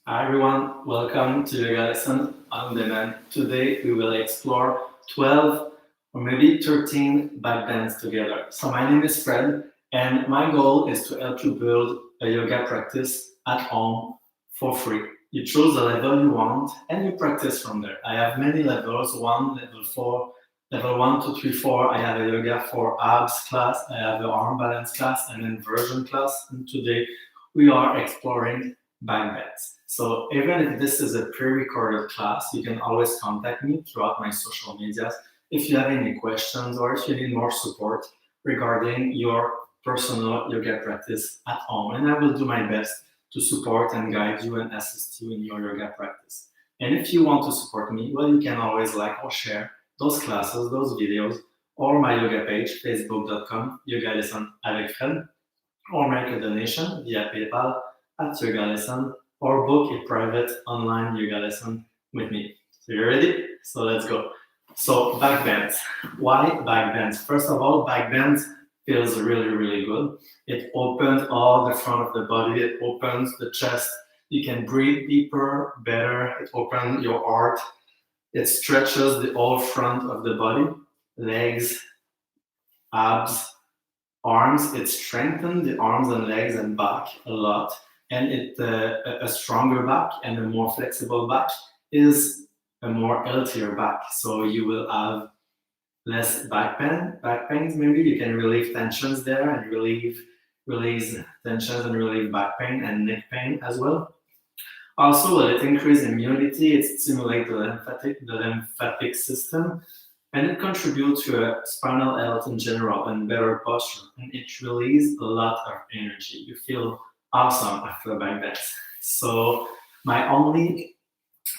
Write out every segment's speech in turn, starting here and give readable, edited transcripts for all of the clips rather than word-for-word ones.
Hi everyone, welcome to Yoga Lesson on Demand. Today we will explore 12 or maybe 13 backbends together. So my name is Fred and my goal is to help you build a yoga practice at home for free. You choose the level you want and you practice from there. I have many levels, level 4, level 1, 2, 3, 4. I have a yoga for abs class, I have an arm balance class and inversion class. And today we are exploring Backbends. So even if this is a pre-recorded class, you can always contact me throughout my social medias if you have any questions or if you need more support regarding your personal yoga practice at home. And I will do my best to support and guide you and assist you in your yoga practice. And if you want to support me, well, you can always like or share those classes, those videos, or my yoga page, facebook.com, yogalesson avec Fred, or make a donation via PayPal at Yoga Lesson or book a private online yoga lesson with me. So you ready? So let's go. So backbends. Why backbends? First of all, backbends feels really, really good. It opens all the front of the body. It opens the chest. You can breathe deeper, better. It opens your heart. It stretches the whole front of the body, legs, abs, arms. It strengthens the arms and legs and back a lot, and a stronger back and a more flexible back is a more healthier back. So you will have less back pains. Maybe you can relieve tensions there and release tensions and relieve back pain and neck pain as well. Also, will it increase immunity? It stimulates the lymphatic system, and it contributes to a spinal health in general and better posture. And it releases a lot of energy. You feel awesome after back bends. So my only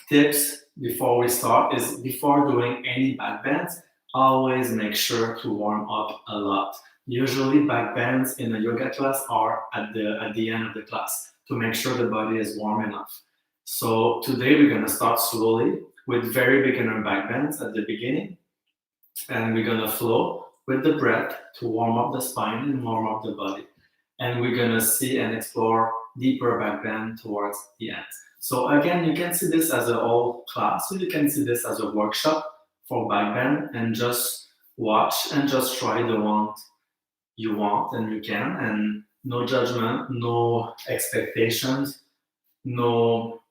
tips before we start is before doing any back bends, always make sure to warm up a lot. Usually back bends in a yoga class are at the end of the class to make sure the body is warm enough. So today we're gonna start slowly with very beginner back bends at the beginning, and we're gonna flow with the breath to warm up the spine and warm up the body. And we're gonna see and explore deeper back bend towards the end. So again, you can see this as a whole class, or you can see this as a workshop for back bend and just watch and just try the one you want and you can, and no judgment, no expectations, no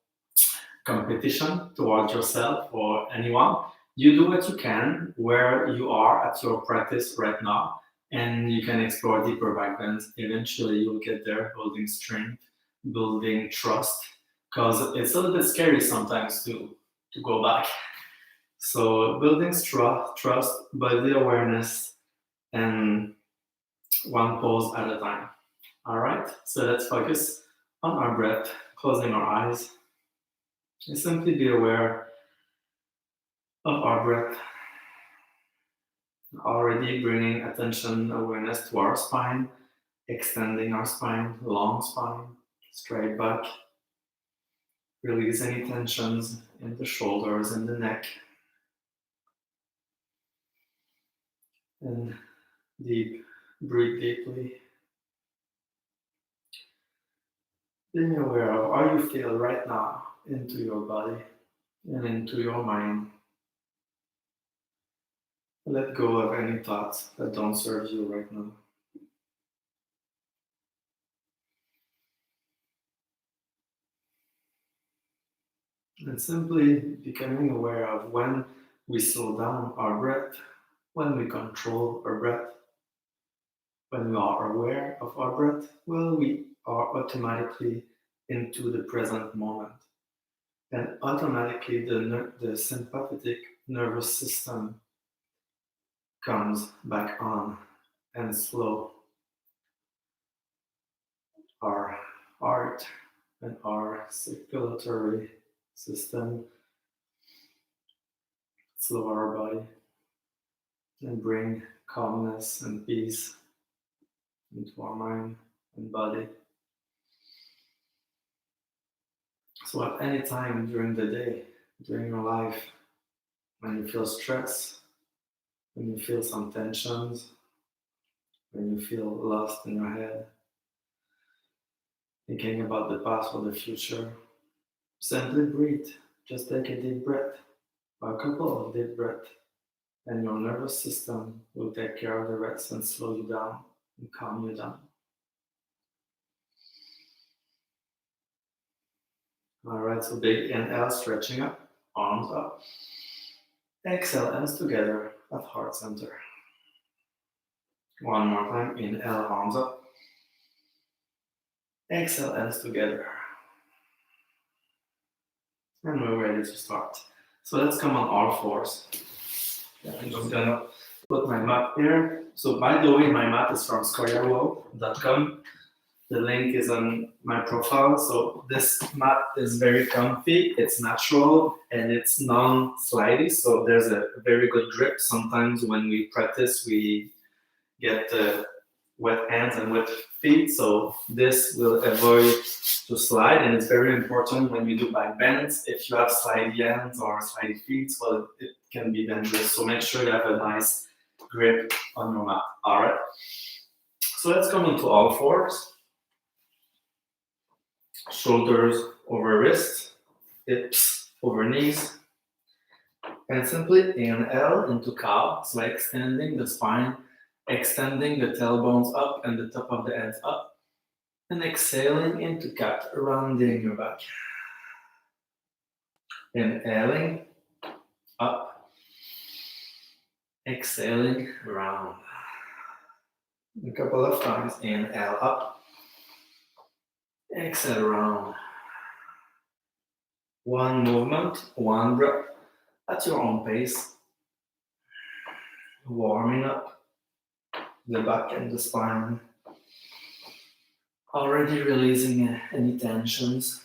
competition towards yourself or anyone. You do what you can where you are at your practice right now, and you can explore deeper backbends. Eventually, you'll get there, building strength, building trust, because it's a little bit scary sometimes to go back. So, building trust, body awareness, and one pose at a time. All right, so let's focus on our breath, closing our eyes. And simply be aware of our breath, already bringing attention, awareness to our spine, extending our spine, long spine, straight back. Release any tensions in the shoulders and the neck. And breathe deeply. Being aware of how you feel right now into your body and into your mind. Let go of any thoughts that don't serve you right now. And simply becoming aware of when we slow down our breath, when we control our breath, when we are aware of our breath, well, we are automatically into the present moment. And automatically the sympathetic nervous system comes back on and slow our heart and our circulatory system, slow our body, and bring calmness and peace into our mind and body. So at any time during the day, during your life, when you feel stress, when you feel some tensions, when you feel lost in your head, thinking about the past or the future, Simply breathe. Just take a deep breath, a couple of deep breaths, and your nervous system will take care of the rest and slow you down and calm you down. All right, so big inhale, stretching up, arms up. Exhale, hands together at heart center. One more time, inhale, arms up. Exhale, hands together. And we're ready to start. So let's come on all fours. I'm just gonna put my mat here. So by the way, my mat is from scoreawall.com. The link is on my profile. So this mat is very comfy, it's natural, and it's non-slidey. So there's a very good grip. Sometimes when we practice, we get wet hands and wet feet. So this will avoid to slide, and it's very important when you do back bends. If you have slidey hands or slidey feet, well, it can be dangerous. So make sure you have a nice grip on your mat. All right. So let's come into all fours. Shoulders over wrists, hips over knees, and simply inhale into cow, so extending the spine, extending the tailbones up and the top of the head up, and exhaling into cat, rounding your back. Inhaling up, exhaling round. A couple of times, inhale up, exhale round. One movement, one breath at your own pace, warming up the back and the spine, already releasing any tensions.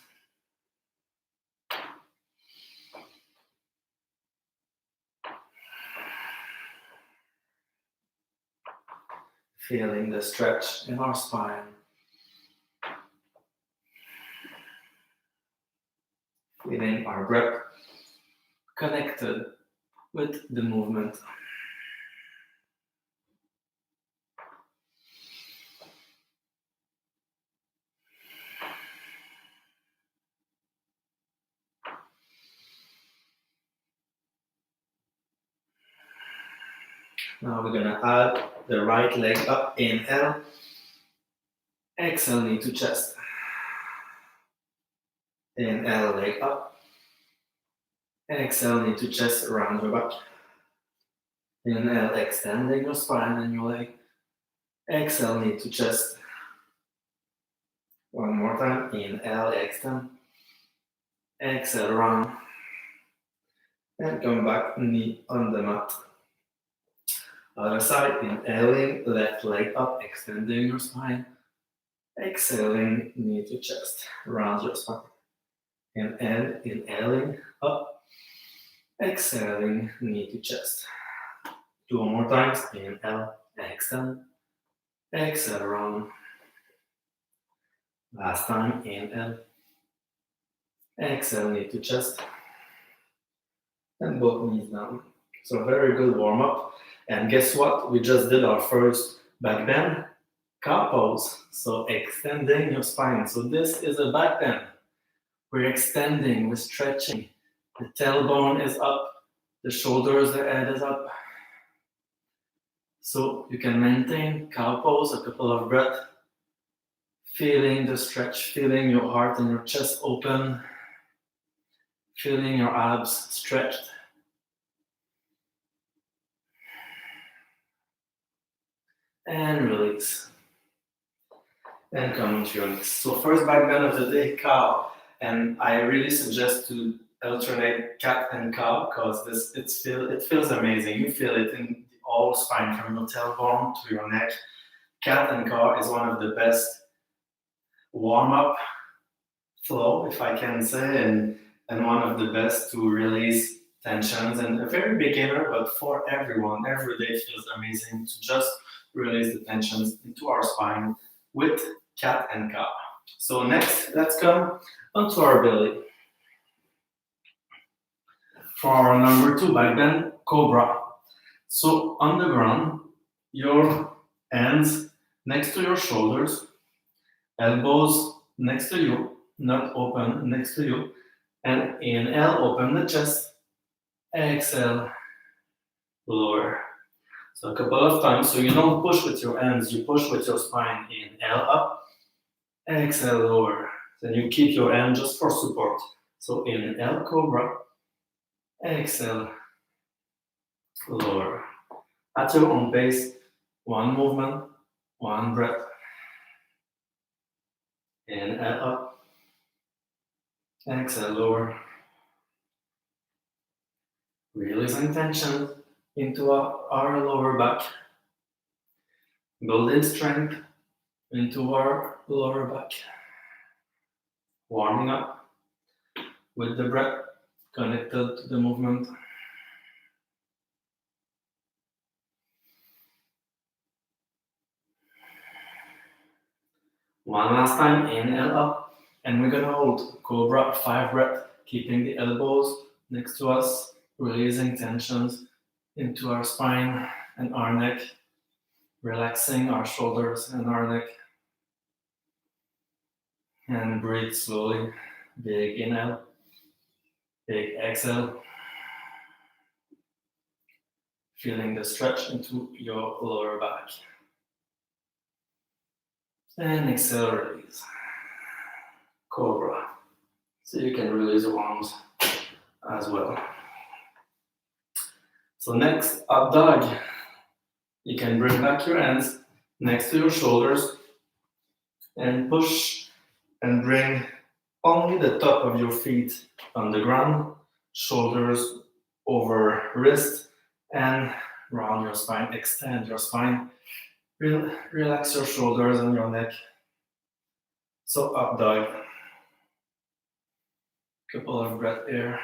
Feeling the stretch in our spine. Feeling our breath connected with the movement. Now we're gonna add the right leg up, inhale, exhale, knee to chest. Inhale, leg up, exhale, knee to chest, around your back. Inhale, extending your spine and your leg. Exhale, knee to chest. One more time, inhale, extend. Exhale, round. And come back, knee on the mat. Other side, inhaling, left leg up, extending your spine. Exhaling, knee to chest, round your spine. And inhaling, up. Exhaling, knee to chest. Two more times, inhale, extend. Exhale, round. Last time, inhale. Exhale, knee to chest. And both knees down. So very good warm up. And guess what? We just did our first back bend, cow pose. So extending your spine. So this is a back bend. We're extending, we're stretching. The tailbone is up, the shoulders, the head is up. So you can maintain cow pose, a couple of breaths, feeling the stretch, feeling your heart and your chest open, feeling your abs stretched. And release. And come into your knees. So first back bend of the day, cow. And I really suggest to alternate cat and cow because it feels amazing. You feel it in the whole spine from your tailbone to your neck. Cat and cow is one of the best warm-up flow, if I can say, and one of the best to release tensions. And a very beginner, but for everyone, every day feels amazing to just release the tensions into our spine with cat and cow. So next, let's come onto our belly. For our number 2 back bend, cobra. So on the ground, your hands next to your shoulders, elbows next to you, not open, next to you, And inhale, open the chest. Exhale, lower. So a couple of times. So you don't push with your hands, you push with your spine. Inhale up, exhale, lower. Then you keep your hand just for support. So inhale, cobra. Exhale, lower. At your own pace, one movement, one breath. Inhale up, exhale, lower. Releasing tension into our lower back. Building strength into our lower back. Warming up with the breath connected to the movement. One last time, inhale up, and we're gonna hold Cobra 5 breath, keeping the elbows next to us, releasing tensions into our spine and our neck, relaxing our shoulders and our neck. And breathe slowly. Big inhale, big exhale. Feeling the stretch into your lower back. And exhale, release. Cobra. So you can release your arms as well. So next, up dog. You can bring back your hands next to your shoulders and push and bring only the top of your feet on the ground, shoulders over wrist, and round your spine, extend your spine. Relax your shoulders and your neck. So up dog. Couple of breath here.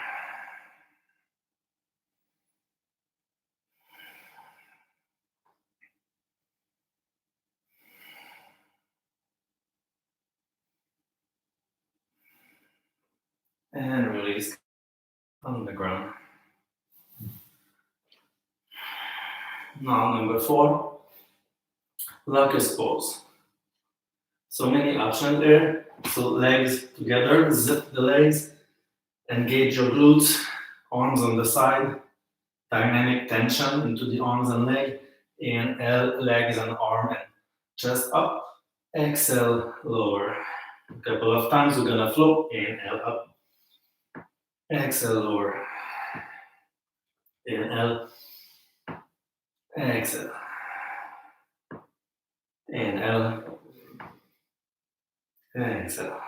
And release on the ground. Now number 4, locust pose. So many options here. So legs together, zip the legs, engage your glutes, arms on the side, dynamic tension into the arms and leg, inhale, legs and arm and chest up, exhale, lower. A couple of times we're gonna float, inhale up, exhale, lower, inhale, exhale, inhale, exhale.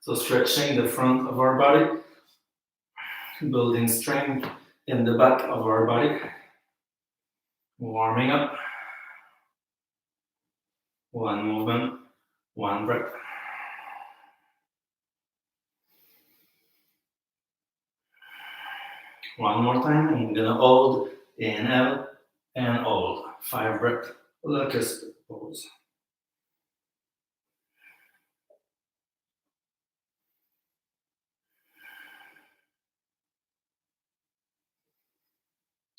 So stretching the front of our body, building strength in the back of our body, warming up, one movement, one breath. One more time, I'm gonna hold, inhale, and hold. 5 breath, locust pose.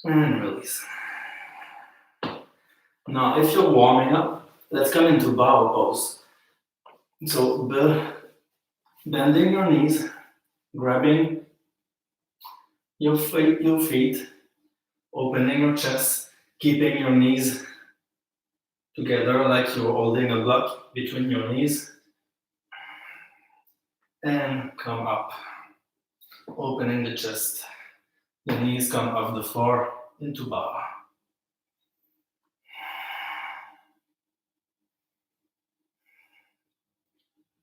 And release. Now, if you're warming up, let's come into bow pose. So, bending your knees, grabbing your feet, opening your chest, keeping your knees together like you're holding a block between your knees, and come up, opening the chest. The knees come off the floor into bow.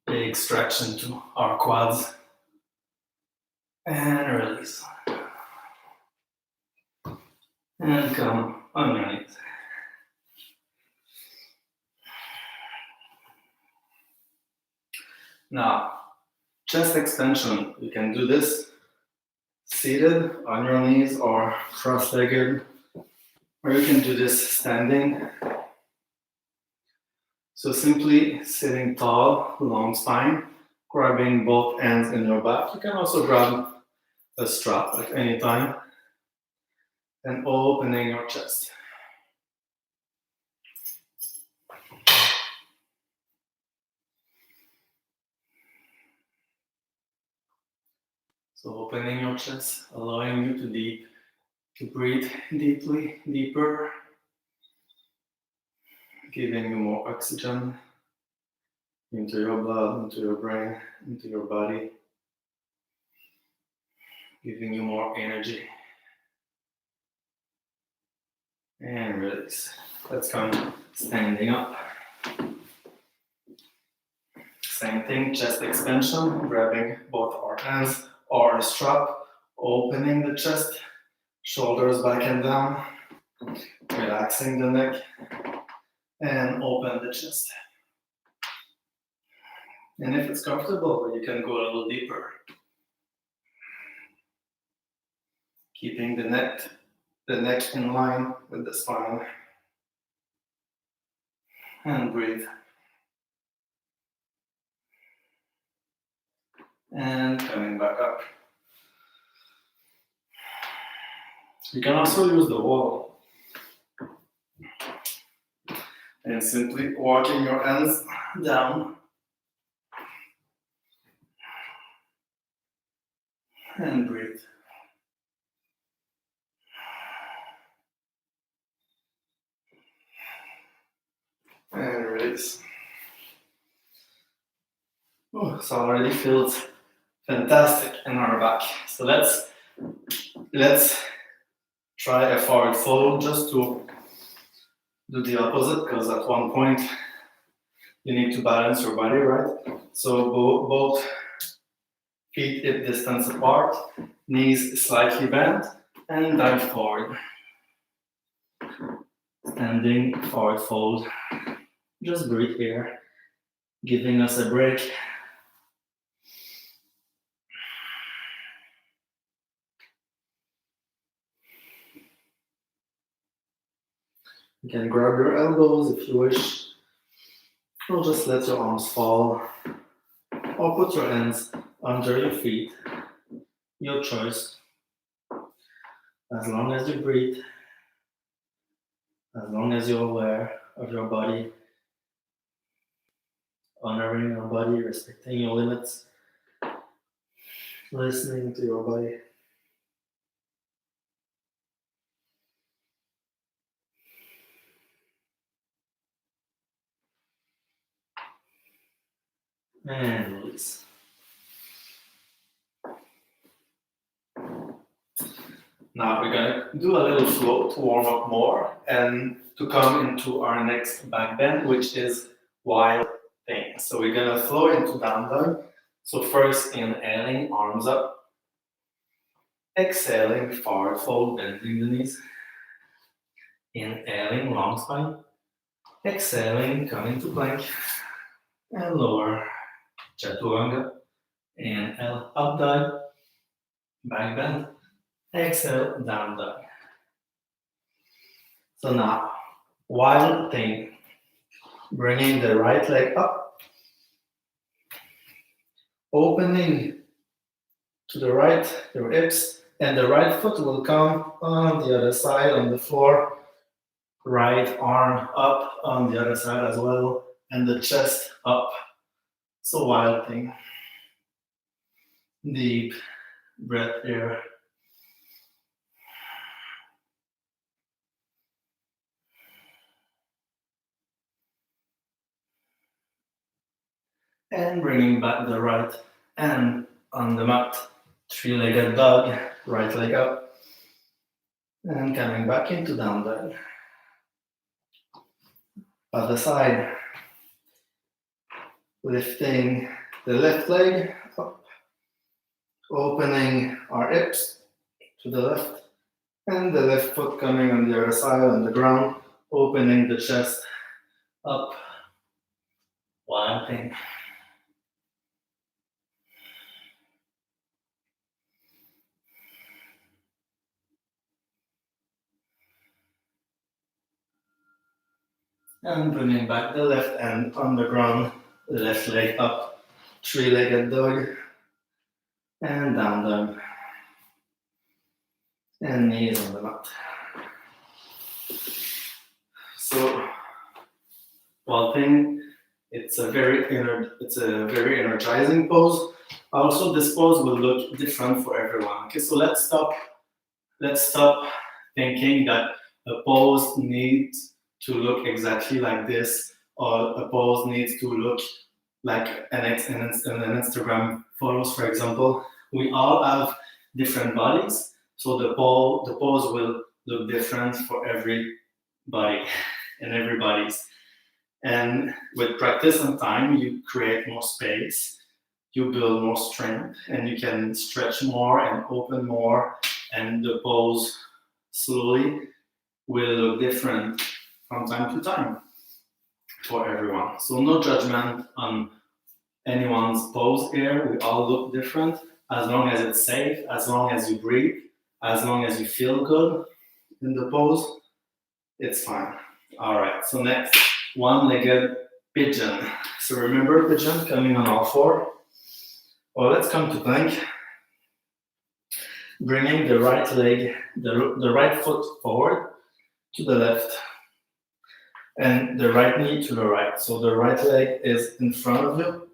Big stretch into our quads. And release. And come underneath. Now, chest extension. You can do this seated on your knees or cross-legged, or you can do this standing. So simply sitting tall, long spine, grabbing both hands in your back. You can also grab a strap at any time and opening your chest. So opening your chest, allowing you to breathe deeply, deeper, giving you more oxygen into your blood, into your brain, into your body, giving you more energy. And release. Let's come standing up. Same thing, chest expansion, grabbing both our hands or a strap, opening the chest, shoulders back and down, relaxing the neck, and open the chest. And if it's comfortable, you can go a little deeper. Keeping the neck in line with the spine. And breathe. And coming back up. You can also use the wall. And simply walking your hands down. And breathe. And release. Oh, so already feels fantastic in our back. So let's try a forward fold just to do the opposite, because at one point you need to balance your body, right? So both feet hip distance apart, knees slightly bent, and dive forward. Standing forward fold. Just breathe here, giving us a break. You can grab your elbows if you wish, or just let your arms fall, or put your hands under your feet. Your choice. As long as you breathe, as long as you're aware of your body, honoring your body, respecting your limits, listening to your body. And release. Now we're gonna do a little flow to warm up more and to come into our next back bend, which is wild thing. So we're gonna flow into down dog. So first inhaling, arms up. Exhaling, forward fold, bending the knees. Inhaling, long spine. Exhaling, coming to plank. And lower, chaturanga. Inhale, up dog. Back bend. Exhale, down dog. So now, wild thing. Bringing the right leg up. Opening to the right, your hips, and the right foot will come on the other side on the floor. Right arm up on the other side as well, and the chest up. So wild thing. Deep breath here. And bringing back the right hand on the mat. Three-legged dog, right leg up. And coming back into down dog. Other side. Lifting the left leg up. Opening our hips to the left. And the left foot coming on the other side on the ground. Opening the chest up. Wild thing. And bringing back the left hand on the ground, left leg up, three-legged dog, and down dog, and knees on the mat. So, one thing, It's a very energizing pose. Also, this pose will look different for everyone. Okay, so let's stop thinking that a pose needs to look exactly like this, or a pose needs to look like an Instagram photos, for example. We all have different bodies, so the pose will look different for everybody and everybody's. And with practice and time, you create more space, you build more strength, and you can stretch more and open more, and the pose slowly will look different from time to time for everyone. So no judgment on anyone's pose here. We all look different as long as it's safe, as long as you breathe, as long as you feel good in the pose, it's fine. All right, so next, one-legged pigeon. So remember pigeon coming on all four. Well, let's come to plank. Bringing the right leg, the right foot forward to the left and the right knee to the right. So the right leg is in front of you,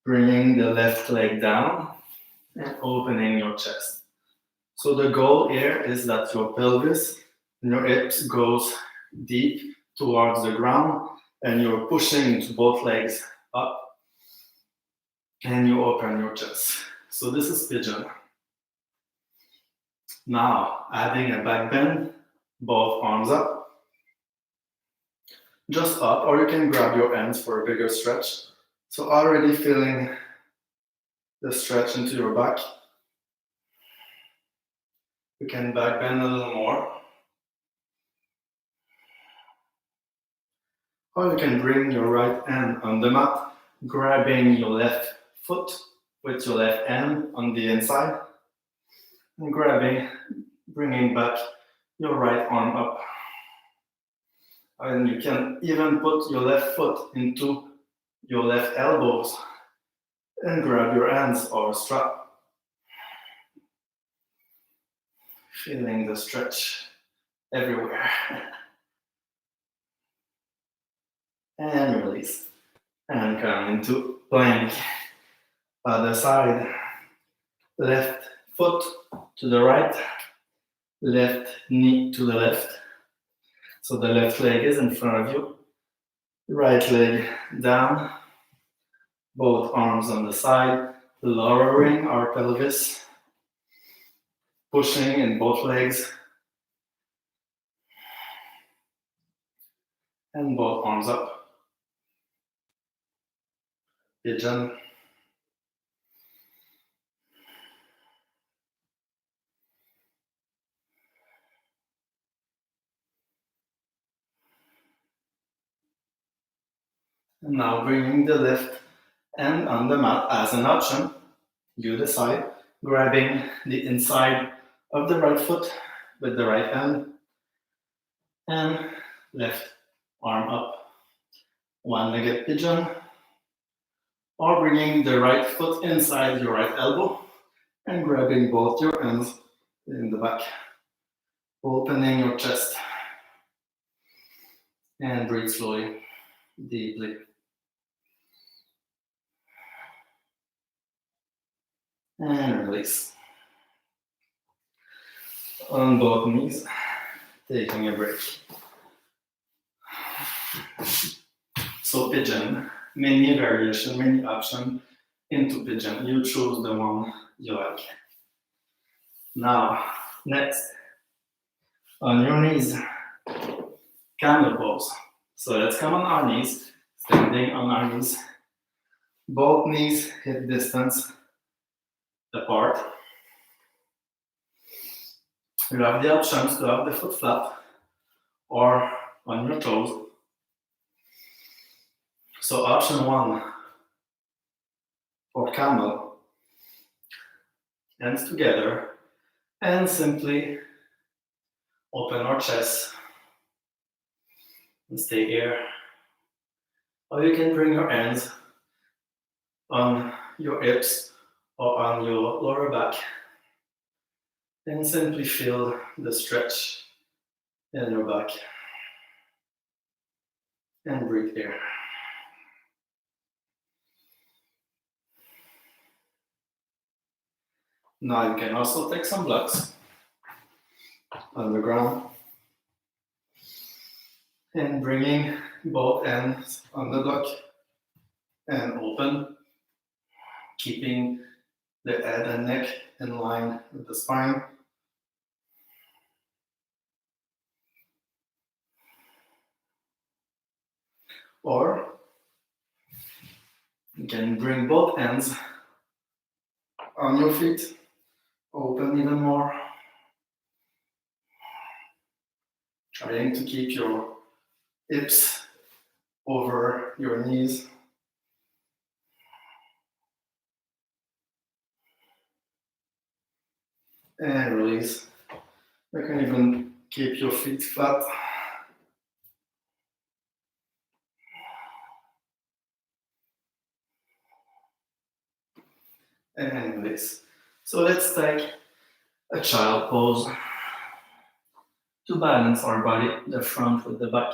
bringing the left leg down and opening your chest. So the goal here is that your pelvis and your hips goes deep towards the ground and you're pushing into both legs up and you open your chest. So this is pigeon. Now, adding a back bend, both arms up, just up, or you can grab your hands for a bigger stretch. So already feeling the stretch into your back. You can back bend a little more. Or you can bring your right hand on the mat, grabbing your left foot with your left hand on the inside, and bringing back your right arm up. And you can even put your left foot into your left elbows and grab your hands or strap. Feeling the stretch everywhere. And release. And come into plank. Other side. Left foot to the right. Left knee to the left. So the left leg is in front of you. Right leg down. Both arms on the side. Lowering our pelvis. Pushing in both legs. And both arms up. Pigeon. And now bringing the left hand on the mat as an option. You decide, grabbing the inside of the right foot with the right hand and left arm up. One-legged pigeon, or bringing the right foot inside your right elbow and grabbing both your hands in the back. Opening your chest and breathe slowly, deeply. And release. On both knees, taking a break. So pigeon, many variation, many options into pigeon. You choose the one you like. Now, next, on your knees, camel pose. So let's come on our knees, standing on our knees. Both knees hip distance apart. You have the options to have the foot flat or on your toes. So option one for camel, hands together, and simply open our chest and stay here. Or you can bring your hands on your hips or on your lower back and simply feel the stretch in your back and breathe here. Now you can also take some blocks on the ground and bringing both ends on the block and open, keeping the head and neck in line with the spine. Or you can bring both ends on your feet, open even more, trying to keep your hips over your knees. And release. You can even keep your feet flat. And release. So let's take a child pose to balance our body, the front with the back.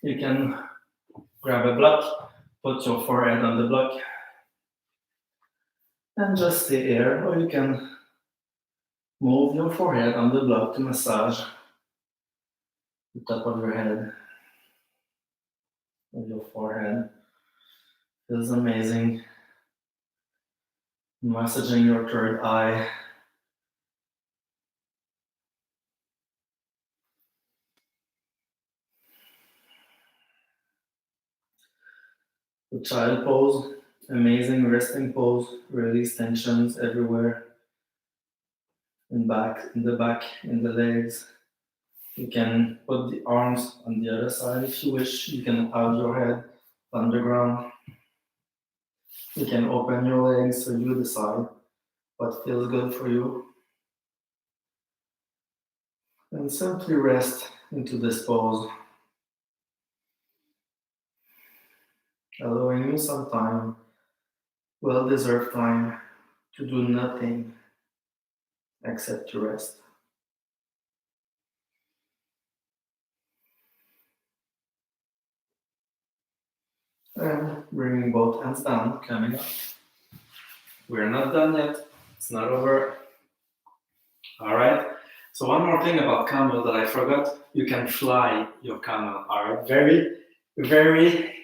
You can grab a block, put your forehead on the block, and just stay here, or you can move your forehead on the block to massage the top of your head with your forehead. Feels amazing. Massaging your third eye. The child pose, amazing resting pose, release tensions everywhere. In the back, in the legs. You can put the arms on the other side if you wish. You can hold your head on the ground. You can open your legs so you decide what feels good for you. And simply rest into this pose, allowing you some time, well-deserved time, to do nothing except to rest. And bringing both hands down, coming up. We're not done yet. It's not over. All right. So one more thing about camel that I forgot. You can fly your camel. All right. Very, very,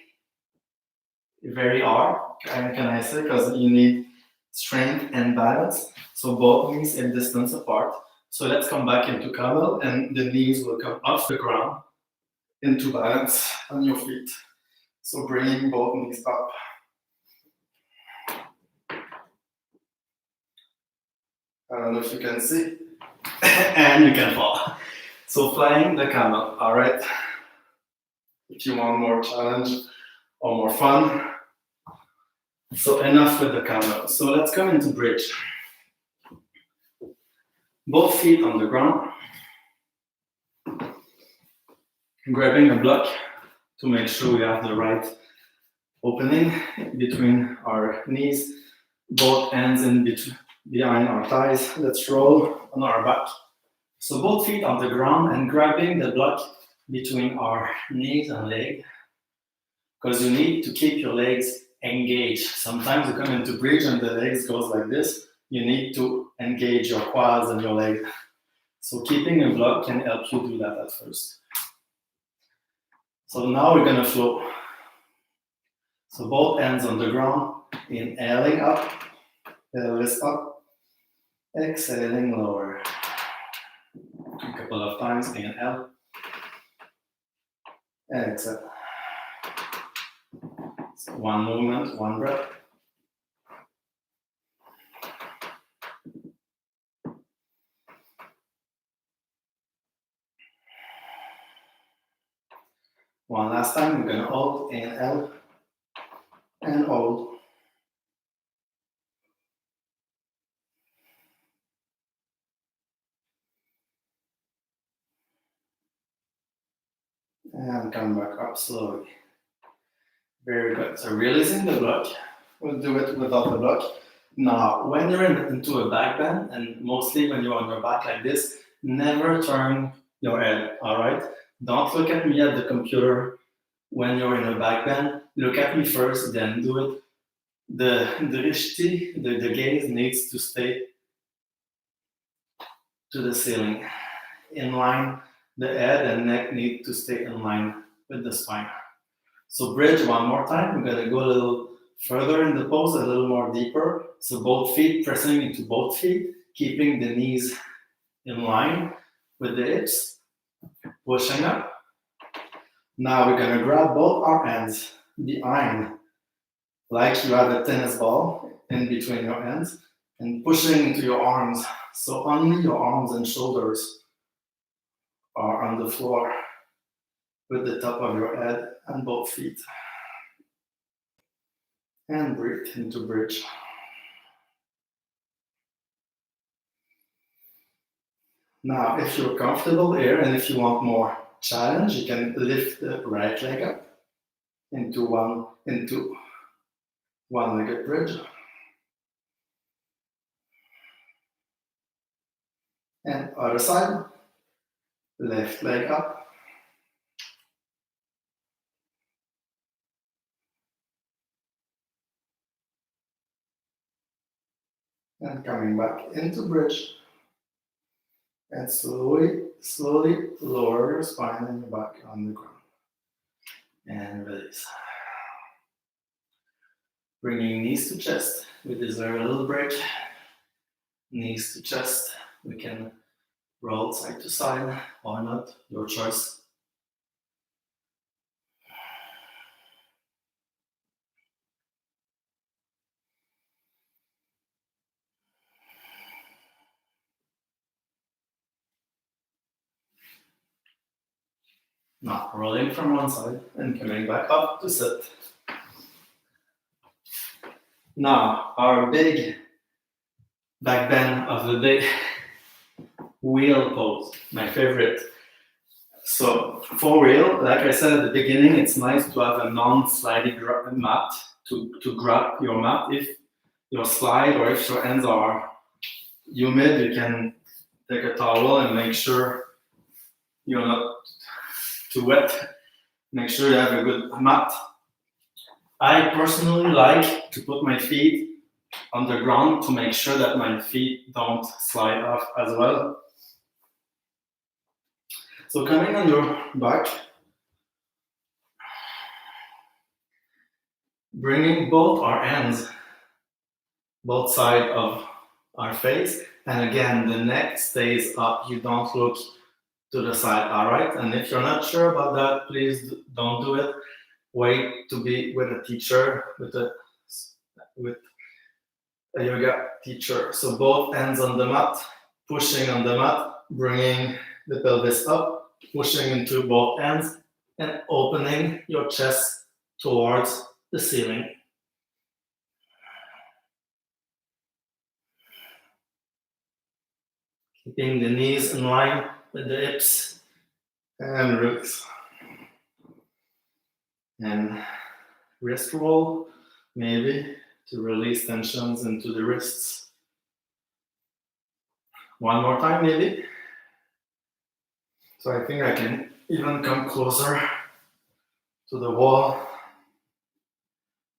very hard. Can I say? Because you need strength and balance. So both knees in distance apart. So let's come back into camel, and the knees will come off the ground into balance on your feet. So bringing both knees up. I don't know if you can see. And you can fall. So flying the camel, all right? If you want more challenge or more fun. So enough with the camel. So let's come into bridge. Both feet on the ground. Grabbing a block to make sure we have the right opening between our knees. Both hands in between, behind our thighs. Let's roll on our back. So both feet on the ground and grabbing the block between our knees and leg, because you need to keep your legs engaged. Sometimes you come into bridge and the legs goes like this. You need to engage your quads and your leg. So keeping a block can help you do that at first. So now we're gonna flow. So both hands on the ground, inhaling up, pelvis up, exhaling lower. A couple of times, inhale, exhale. So one movement, one breath. One last time, we're gonna hold, inhale, and hold. And come back up slowly. Very good. So releasing the block. We'll do it without the block. Now, when you're into a back bend, and mostly when you're on your back like this, never turn your head, all right? Don't look at me at the computer when you're in a back bend. Look at me first, then do it. The gaze needs to stay to the ceiling. In line, the head and neck need to stay in line with the spine. So bridge one more time. We're gonna go a little further in the pose, a little more deeper. So both feet pressing into both feet, keeping the knees in line with the hips, pushing up. Now we're gonna grab both our hands behind, like you have a tennis ball in between your hands, and pushing into your arms. So only your arms and shoulders are on the floor with the top of your head and both feet. And breathe into bridge. Now, if you're comfortable here and if you want more challenge, you can lift the right leg up into one-legged bridge. And other side, left leg up. And coming back into bridge. And slowly lower your spine and your back on the ground. And release. Bringing knees to chest. We deserve a little break. Knees to chest. We can roll side to side or not, your choice. Now, rolling from one side and coming back up to sit. Now, our big back bend of the day, wheel pose, my favorite. So, for wheel, like I said at the beginning, it's nice to have a non-sliding mat to grab your mat. If your slide or if your hands are humid, you can take a towel and make sure you're not too wet. Make sure you have a good mat. I personally like to put my feet on the ground to make sure that my feet don't slide off as well. So coming on your back, bringing both our hands, both sides of our face, and again, the neck stays up. You don't look to the side, all right? And if you're not sure about that, please don't do it. Wait to be with a teacher, with a yoga teacher. So both hands on the mat, pushing on the mat, bringing the pelvis up, pushing into both hands, and opening your chest towards the ceiling. Keeping the knees in line with the hips, and release. And wrist roll, maybe, to release tensions into the wrists. One more time, maybe. So I think I can even come closer to the wall.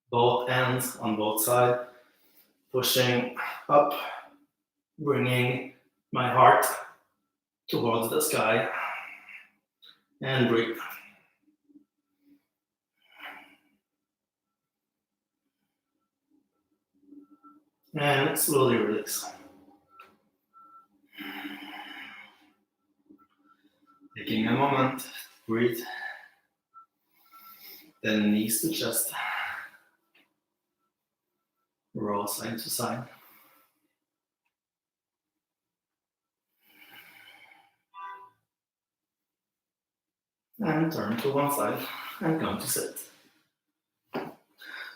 Both hands on both sides, pushing up, bringing my heart towards the sky, and breathe. And slowly release. Taking a moment, breathe. Then knees to chest. Roll side to side. And turn to one side and come to sit.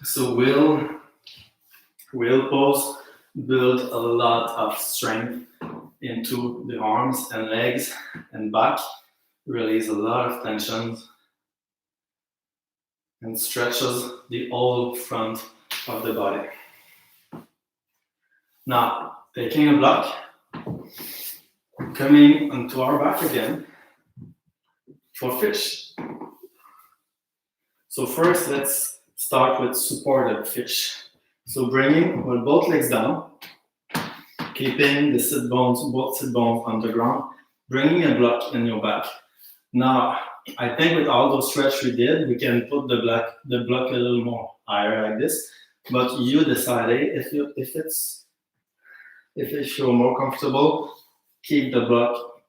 So wheel pose build a lot of strength into the arms and legs and back. Release a lot of tensions and stretches the whole front of the body. Now, taking a block, coming onto our back again for fish. So first, let's start with supported fish. So bringing with both legs down, keeping the sit bones, both sit bones on the ground, bringing a block in your back. Now, I think with all those stretch we did, we can put the block a little more higher like this. But you decide if you're more comfortable, keep the block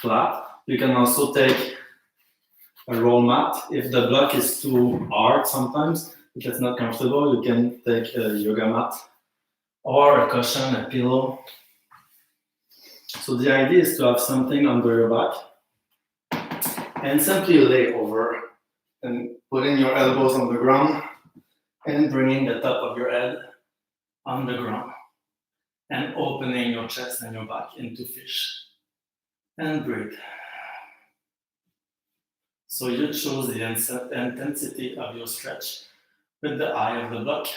flat. You can also take a roll mat. If the block is too hard sometimes, if it's not comfortable, you can take a yoga mat or a cushion, a pillow. So the idea is to have something under your back and simply lay over and putting your elbows on the ground and bringing the top of your head on the ground and opening your chest and your back into fish. And breathe. So you choose the intensity of your stretch with the eye of the block.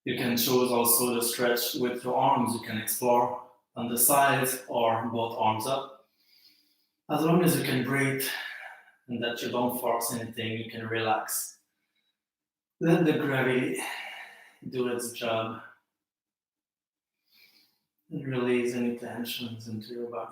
You can choose also the stretch with your arms. You can explore on the sides or both arms up. As long as you can breathe and that you don't force anything, you can relax. Let the gravity do its job and release any tensions into your back.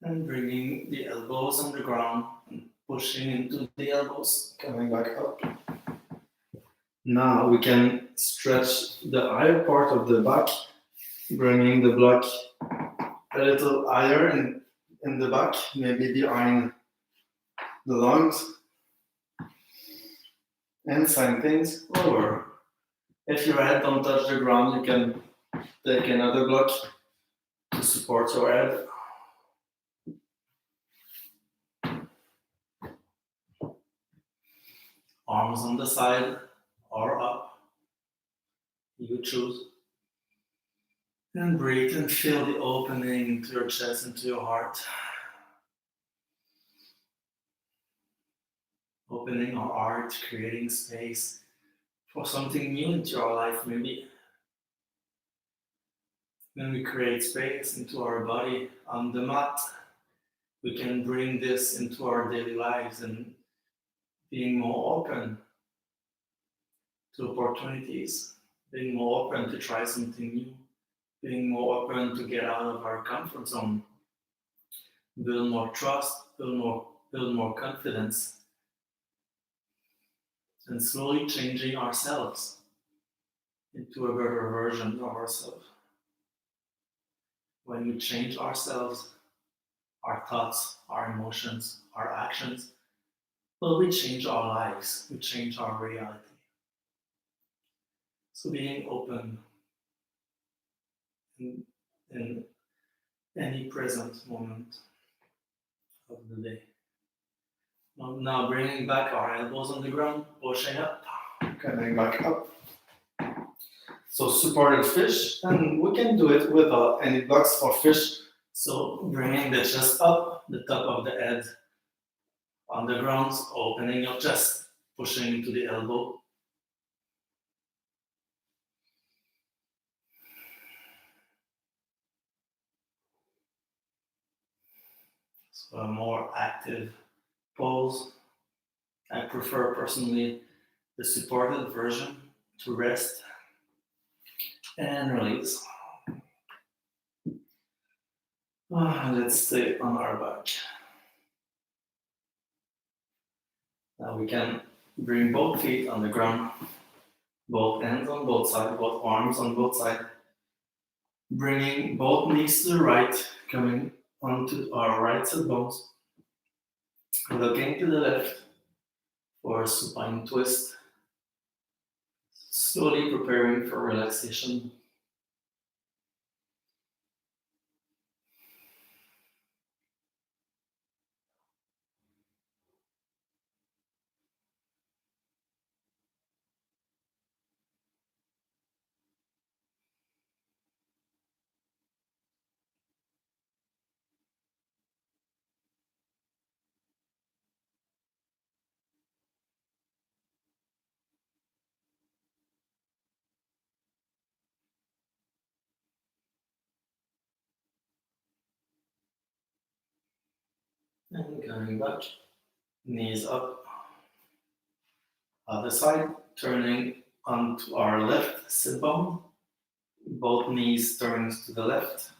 And bringing the elbows on the ground and pushing into the elbows, coming back up. Now we can stretch the higher part of the back, bringing the block a little higher in the back, maybe behind the lungs. And same things over. If your head don't touch the ground, you can take another block to support your head. Arms on the side or up. You choose. And breathe and feel the opening into your chest, into your heart. Opening our heart, creating space for something new into our life, maybe. When we create space into our body on the mat, we can bring this into our daily lives and being more open to opportunities, being more open to try something new, being more open to get out of our comfort zone, build more trust, build more confidence, and slowly changing ourselves into a better version of ourselves. When we change ourselves, our thoughts, our emotions, our actions, well, we change our lives, we change our reality. So being open in any present moment of the day. Now bringing back our elbows on the ground, pushing up, coming back up. So supported fish, and we can do it without any blocks for fish. So bringing the chest up, the top of the head on the ground, opening your chest, pushing into the elbow. So a more active pose. I prefer personally the supported version to rest and release. Let's stay on our back. Now we can bring both feet on the ground, both hands on both sides, both arms on both sides. Bringing both knees to the right, coming onto our right sit bones. Looking to the left for a supine twist. Slowly preparing for relaxation. And coming back, knees up. Other side, turning onto our left sit bone. Both knees turns to the left.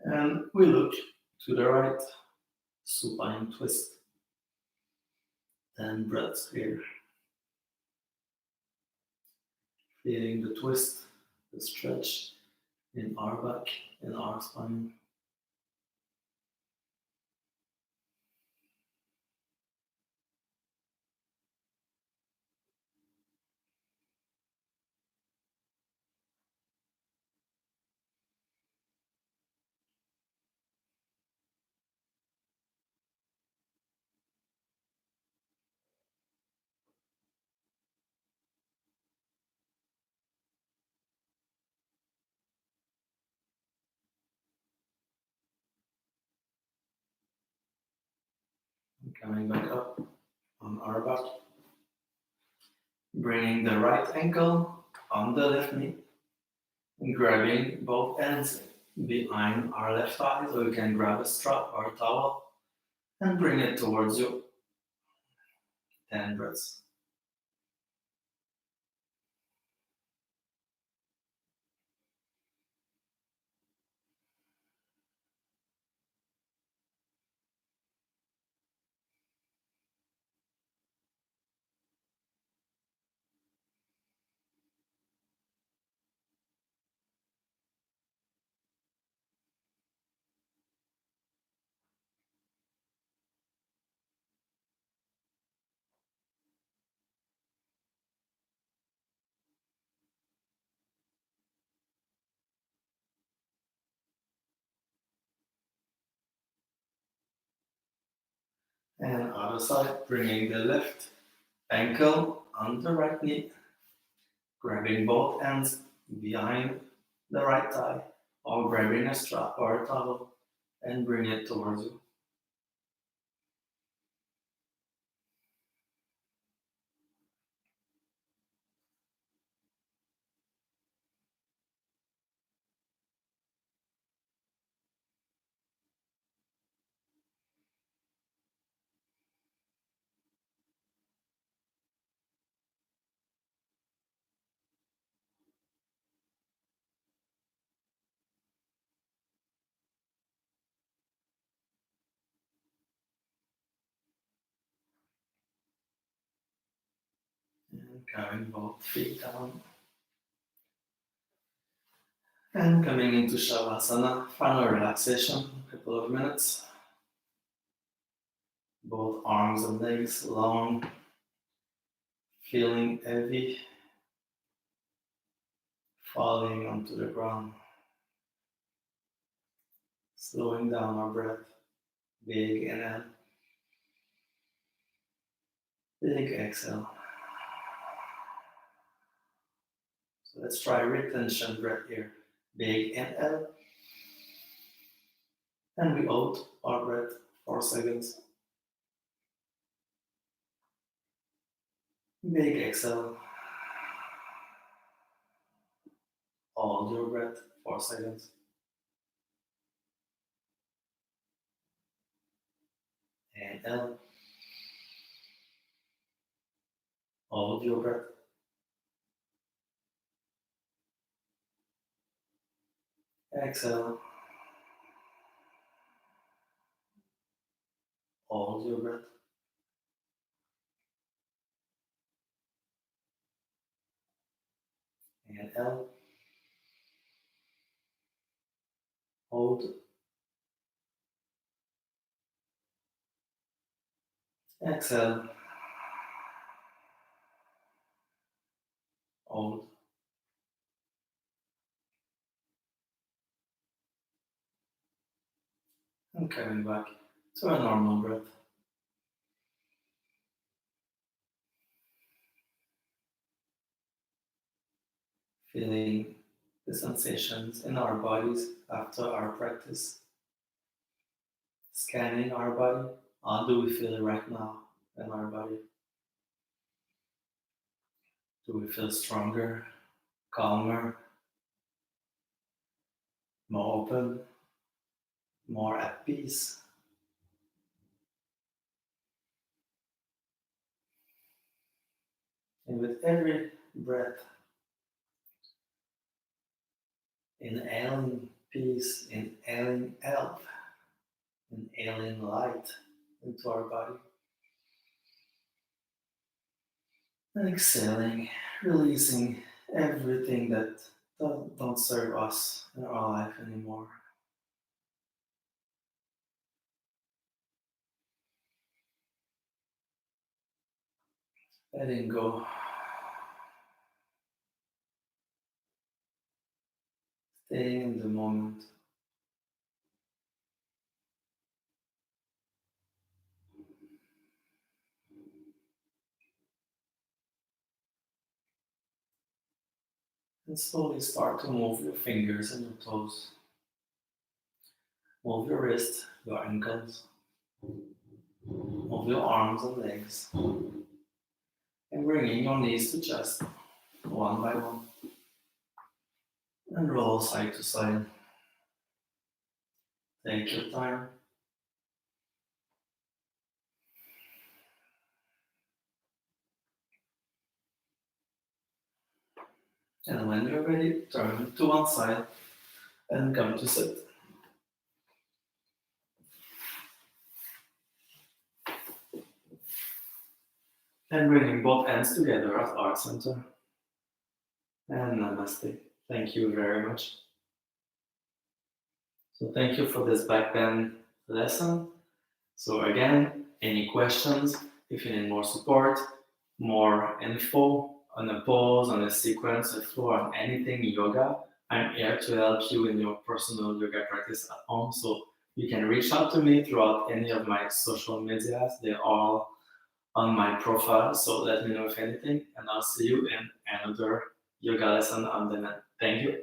And we look to the right. Supine twist. 10 breaths here. Feeling the twist, the stretch in our back and our spine. Coming back up on our back. Bringing the right ankle on the left knee. And grabbing both ends behind our left thigh, so you can grab a strap or a towel and bring it towards you. 10 breaths. And other side, bringing the left ankle on the right knee, grabbing both ends behind the right thigh, or grabbing a strap or a towel and bring it towards you. And carrying both feet down. And coming into Shavasana, final relaxation, a couple of minutes. Both arms and legs long, feeling heavy, falling onto the ground. Slowing down our breath. Big inhale, big exhale. So let's try retention breath here. Big inhale. And we hold our breath 4 seconds. Big exhale. Hold your breath 4 seconds. Inhale. Hold your breath. Exhale. Hold your breath. Inhale. Hold. Exhale. Hold. And coming back to a normal breath. Feeling the sensations in our bodies after our practice. Scanning our body. How do we feel right now in our body? Do we feel stronger, calmer, more open, more at peace? And with every breath, inhaling peace, inhaling health, inhaling light into our body, and exhaling, releasing everything that don't serve us in our life anymore. Letting go, staying in the moment. And slowly start to move your fingers and your toes. Move your wrists, your ankles, move your arms and legs. And bringing your knees to chest, one by one. And roll side to side. Take your time. And when you're ready, turn to one side and come to sit. And bringing both hands together at heart center. And namaste. Thank you very much. So thank you for this backbend lesson. So again, any questions, if you need more support, more info on a pose, on a sequence, a flow, on anything yoga, I'm here to help you in your personal yoga practice at home. So you can reach out to me throughout any of my social medias. They're all on my profile. So let me know if anything, and I'll see you in another yoga lesson on demand. Thank you.